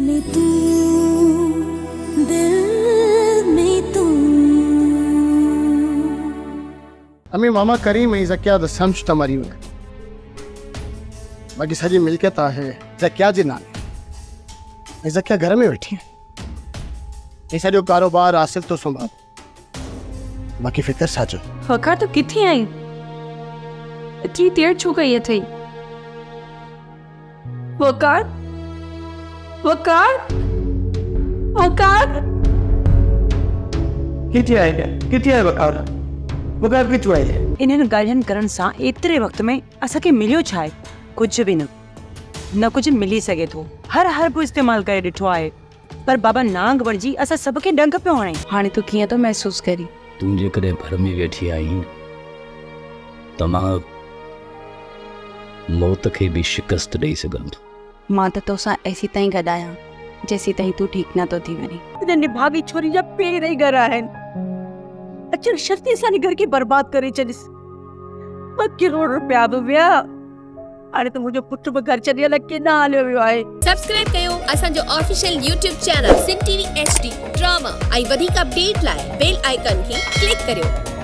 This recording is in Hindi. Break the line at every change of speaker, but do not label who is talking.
में तू, दिल में तू.
अम्मी मामा करीम है ज़किया द समझ तमारी में बाकी सजी मिलकत है ज़किया जी नाले ज़किया घर में बैठी है ये सॼो कारोबार आसिफ तो संभाल बाकी फिक्र साजो
वकार तो किथे आई इतनी देर छू गई है थई वकार वकार वकार
किथे आहे वकार वकार किथे आहे
इन्हनि ॻाल्हियुनि करण सां एतिरे वक़्त में असांखे मिलियो छा आहे कुझु बि न कुझु मिली सघे थो हर हर्ब इस्तेमालु करे ॾिठो आहे पर बाबा नांग वणिजी असां सभ खे डंग पियो हणे
हाणे तूं कीअं थो महसूस करी
तूं जेकॾहिं घर में वेठी आहीं त मां मौत खे बि शिकस्त ॾेई सघां थो
मां त तोसां ऐसी ताईं गॾायां जेसी ताईं तूं ठीकु नथो थी वञे
हिन निभागी छोरी जा पेर ई घर आहिनि अचनि शक्ति असांजे घर खे बर्बाद करे छॾिस 2 करोड़ रुपया बि विया हाणे त मुंहिंजो पुटु बि घर छॾियल केॾां हलियो वियो आहे
सब्सक्राइब कयो असांजो official YouTube channel Singh TV HD drama ऐं वधीक अपडेट लाइ बेल आइकन खे क्लिक करियो